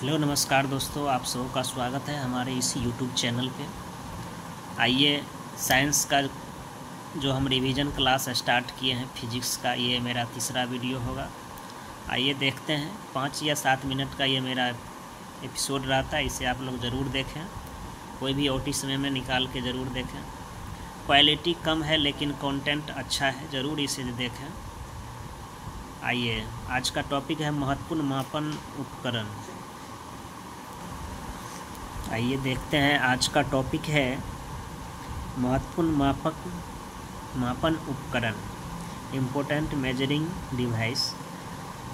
Hello नमस्कार दोस्तों, आप सबों का स्वागत है हमारे इस यूट्यूब चैनल पे। आइए, साइंस का जो हम रिवीजन क्लास स्टार्ट किए हैं फिजिक्स का, ये मेरा तीसरा वीडियो होगा। आइए देखते हैं। 5 या 7 मिनट का ये मेरा एपिसोड रहता है, इसे आप लोग ज़रूर देखें। कोई भी ओटी समय में निकाल के ज़रूर देखें। क्वालिटी कम है लेकिन कंटेंट अच्छा है, ज़रूर इसे देखें। आइए, आज का टॉपिक है महत्वपूर्ण मापन उपकरण। आइए देखते हैं, आज का टॉपिक है महत्वपूर्ण मापन उपकरण, इम्पोर्टेंट मेजरिंग डिवाइस।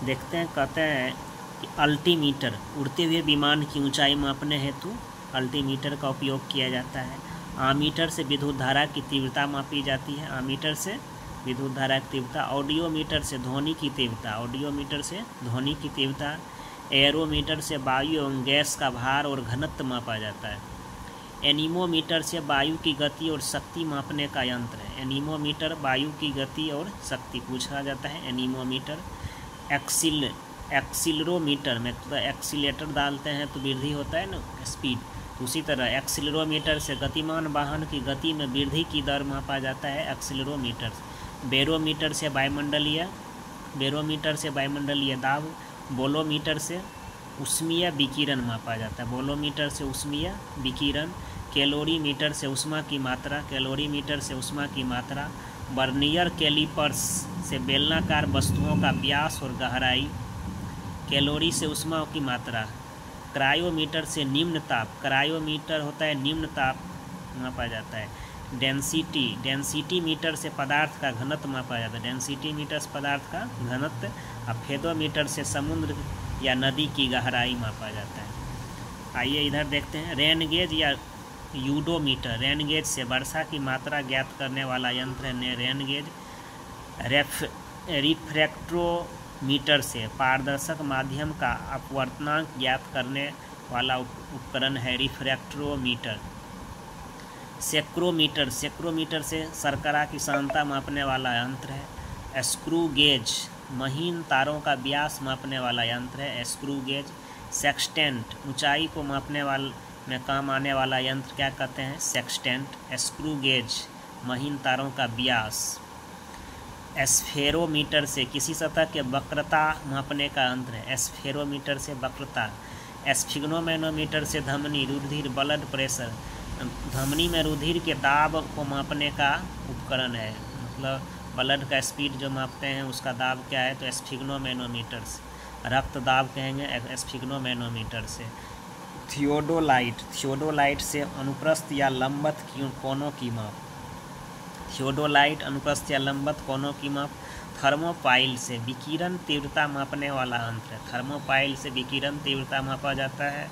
देखते हैं, कहते हैं कि अल्टीमीटर, उड़ते हुए विमान की ऊंचाई मापने हेतु अल्टीमीटर का उपयोग किया जाता है। आमीटर से विद्युत धारा की तीव्रता मापी जाती है। आमीटर से विद्युत धारा की तीव्रता। ऑडियोमीटर से ध्वनि की तीव्रता। ऑडियोमीटर से ध्वनि की तीव्रता। एरोमीटर से वायु एवं गैस का भार और घनत्व मापा जाता है। एनीमोमीटर से वायु की गति और शक्ति मापने का यंत्र है। एनीमोमीटर वायु की गति और शक्ति पूछा जाता है। एनीमोमीटर। एक्सीलरोमीटर में तो एक्सीलेटर डालते हैं तो वृद्धि होता है ना, स्पीड। उसी तरह एक्सीलरोमीटर से गतिमान वाहन की गति में वृद्धि की दर मापा जाता है एक्सीलरोमीटर। बैरोमीटर से वायुमंडलीय दाब। बोलोमीटर से ऊष्मीय विकिरण मापा जाता है। बोलोमीटर से ऊष्मीय विकिरण। कैलोरीमीटर से ऊष्मा की मात्रा। कैलोरीमीटर से ऊष्मा की मात्रा। वर्नियर कैलिपर्स से बेलनाकार वस्तुओं का व्यास और गहराई। कैलोरी से ऊष्मा की मात्रा। क्रायोमीटर से निम्न ताप। क्रायोमीटर होता है निम्न ताप मापा जाता है। डेंसिटी मीटर से पदार्थ का घनत्व मापा जाता है। डेंसिटी मीटर से पदार्थ का घनत्व। और फेदोमीटर से समुद्र या नदी की गहराई मापा जाता है। आइए इधर देखते हैं, रेन गेज या यूडोमीटर। रेन गेज से वर्षा की मात्रा ज्ञात करने वाला यंत्र है रेन गेज। रिफ्रैक्ट्रोमीटर से पारदर्शक माध्यम का अपवर्तनांक ज्ञात करने वाला उपकरण है रिफ्रैक्ट्रोमीटर। सेक्रोमीटर से शर्करा की सांद्रता मापने वाला यंत्र है। स्क्रू गेज, महीन तारों का व्यास मापने वाला यंत्र है स्क्रू गेज। सेक्सटेंट, ऊंचाई को मापने में काम आने वाला यंत्र क्या कहते हैं, सेक्सटेंट। स्क्रू गेज, महीन तारों का व्यास। स्फेरोमीटर से किसी सतह के वक्रता मापने का यंत्र है स्फेरोमीटर से वक्रता। स्फिग्नोमेनोमीटर से धमनी, रुधिर, ब्लड प्रेशर, धमनी में रुधिर के दाब को मापने का उपकरण है। मतलब ब्लड का स्पीड जो मापते हैं उसका दाब क्या है, तो स्फिग्नोमेनोमीटर से। रक्त दाब कहेंगे स्फिग्नोमेनोमीटर से। थियोडोलाइट से अनुप्रस्थ या लंबवत कोणों की माप। थियोडोलाइट अनुप्रस्थ या लंबवत कोणों की माप। थर्मोपाइल से विकिरण तीव्रता मापने वाला यंत्र है। थर्मोपाइल से विकिरण तीव्रता मापा जाता है।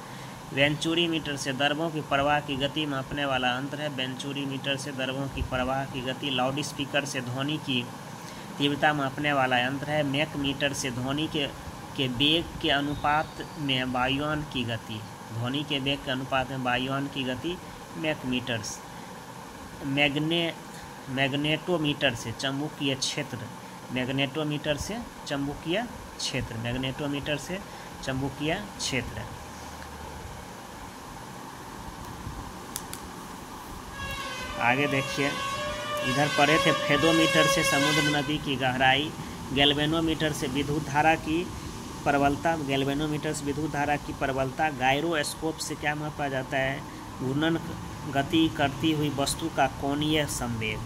वेंचुरीमीटर से द्रवों की प्रवाह की गति मापने वाला यंत्र है। वेंचुरीमीटर से द्रवों की प्रवाह की गति। लाउड स्पीकर से ध्वनि की तीव्रता मापने वाला यंत्र है। मैक मीटर से ध्वनि के वेग के अनुपात में वायुयान की गति। ध्वनि के वेग के अनुपात में वायुयान की गति मैक मीटर्स। मैग्नेटोमीटर से चुंबकीय क्षेत्र। मैग्नेटोमीटर से चुंबकीय क्षेत्र। मैग्नेटोमीटर से चुंबकीय क्षेत्र। आगे देखिए, इधर पढ़े थे फेदोमीटर से समुद्र नदी की गहराई। गैल्वेनोमीटर से विद्युत धारा की प्रबलता। गैल्वेनोमीटर से विद्युत धारा की प्रबलता। गायरोस्कोप से क्या मापा जाता है, घूर्णन गति करती हुई वस्तु का कोणीय संवेग।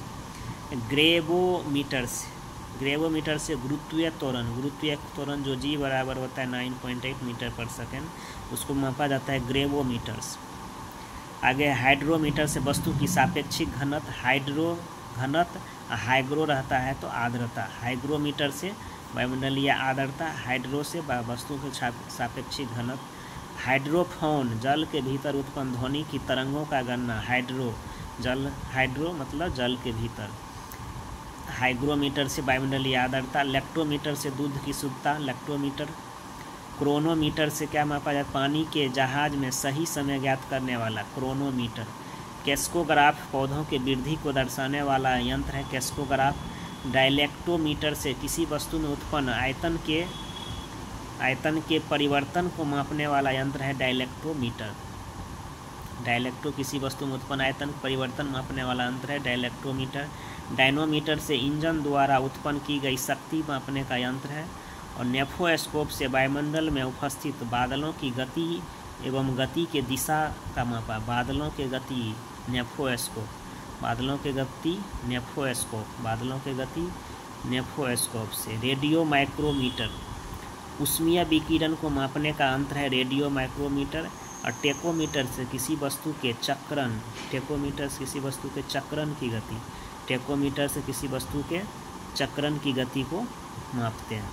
ग्रेवोमीटर से गुरुत्वीय त्वरण जो जी बराबर होता है 9.8 मीटर पर सेकेंड, उसको मापा जाता है ग्रेवोमीटर से। आगे हाइड्रोमीटर से वस्तु की सापेक्षिक घनत्व। हाइग्रो रहता है तो आर्द्रता। हाइग्रोमीटर से वायुमंडलीय आर्द्रता। हाइड्रो से वस्तु के सापेक्षिक घनत्व। हाइड्रोफोन, जल के भीतर उत्पन्न ध्वनि की तरंगों का गणना। हाइड्रो मतलब जल के भीतर। हाइग्रोमीटर से वायुमंडलीय आर्द्रता। लेक्टोमीटर से दूध की शुद्धता। लेक्टोमीटर। क्रोनोमीटर से क्या मापा जाता है, पानी के जहाज में सही समय ज्ञात करने वाला क्रोनोमीटर। कैस्कोग्राफ, पौधों के वृद्धि को दर्शाने वाला यंत्र है कैस्कोग्राफ। डायलेक्टोमीटर से किसी वस्तु में उत्पन्न आयतन के आयतन के परिवर्तन को मापने वाला यंत्र है डायलेक्ट्रोमीटर। डायलेक्ट्रो किसी वस्तु में उत्पन्न आयतन परिवर्तन मापने वाला यंत्र है डायलेक्ट्रोमीटर। डायनोमीटर से इंजन द्वारा उत्पन्न की गई शक्ति मापने का यंत्र है। और नेफोस्कोप से वायुमंडल में उपस्थित बादलों की गति एवं गति के दिशा का मापा। बादलों के गति नेफोस्कोप, बादलों के गति नेफोस्कोप, बादलों के गति नेफोस्कोप से। रेडियो माइक्रोमीटर ऊष्मीय विकिरण को मापने का यंत्र है रेडियो माइक्रोमीटर। और टेकोमीटर से किसी वस्तु के चक्रण, टेकोमीटर से किसी वस्तु के चक्रण की गति, टेकोमीटर से किसी वस्तु के चक्रण की गति को मापते हैं।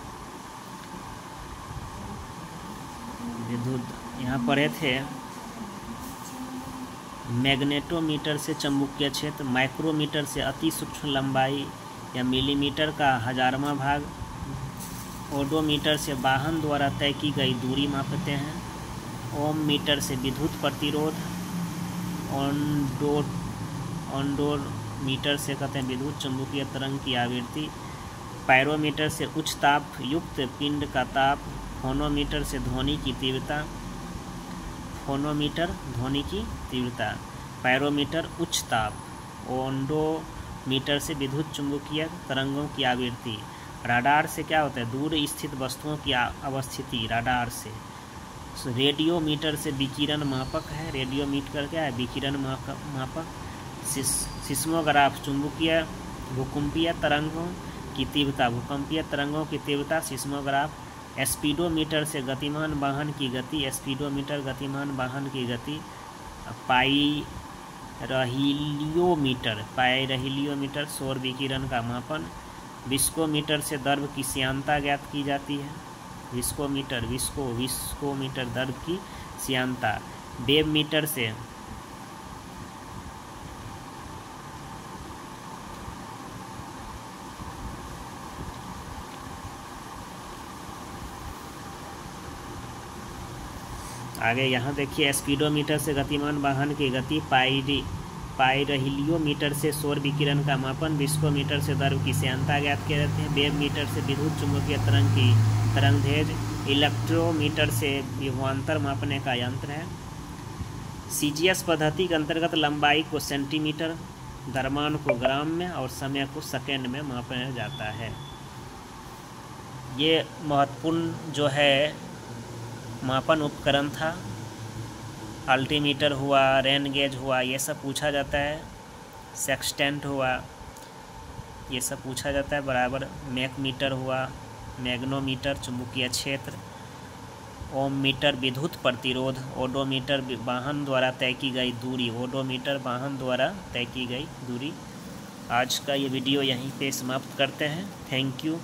विद्युत यहाँ पढ़े थे। मैग्नेटोमीटर से चुंबकीय क्षेत्र, माइक्रोमीटर से अति सूक्ष्म लंबाई या मिलीमीटर का 1000वां भाग, ओडोमीटर से वाहन द्वारा तय की गई दूरी मापते हैं, ओम मीटर से विद्युत प्रतिरोध, ऑन्डोमीटर से कहते हैं विद्युत चुंबकीय तरंग की आवृत्ति, पायरोमीटर से उच्च ताप युक्त पिंड का ताप, फोनोमीटर से ध्वनि की तीव्रता, फोनोमीटर ध्वनि की तीव्रता, पायरोमीटर उच्च ताप, ऑन्डोमीटर से विद्युत चुंबकीय तरंगों की आवृत्ति। राडार से क्या होता है, दूर स्थित वस्तुओं की अवस्थिति राडार से। रेडियोमीटर से विकिरण मापक है, रेडियोमीटर क्या है, विकिरण मापक। सिस्मोग्राफ चुंबकीय भूकंपीय तरंगों की तीव्रता, भूकंपीय तरंगों की तीव्रता सिस्मोग्राफ। स्पीडोमीटर से गतिमान वाहन की गति, स्पीडोमीटर गतिमान वाहन की गति। पाइरहिलियोमीटर सौर विकिरण का मापन। विस्कोमीटर से द्रव की श्यानता ज्ञात की जाती है, विस्कोमीटर द्रव की श्यानता। वेव मीटर से आगे यहाँ देखिए, स्पीडोमीटर से गतिमान वाहन की गति, पाइरहिलियोमीटर से सौर विकिरण का मापन, विस्कोमीटर से द्रव की श्यानता ज्ञात किए जाते हैं, वेव मीटर से विद्युत चुंबकीय तरंग की तरंगदैर्घ्य, इलेक्ट्रोमीटर से विभवांतर मापने का यंत्र है। CGS पद्धति के अंतर्गत लंबाई को सेंटीमीटर, द्रव्यमान को ग्राम में और समय को सेकेंड में मापा जाता है। ये महत्वपूर्ण जो है मापन उपकरण था। अल्टीमीटर हुआ, रेन गेज हुआ, ये सब पूछा जाता है। सेक्सटेंट हुआ, ये सब पूछा जाता है बराबर। मैकमीटर हुआ, मैग्नोमीटर चुंबकीय क्षेत्र, ओम मीटर विद्युत प्रतिरोध, ओडोमीटर वाहन द्वारा तय की गई दूरी, ओडोमीटर वाहन द्वारा तय की गई दूरी। आज का ये वीडियो यहीं पे समाप्त करते हैं। Thank you.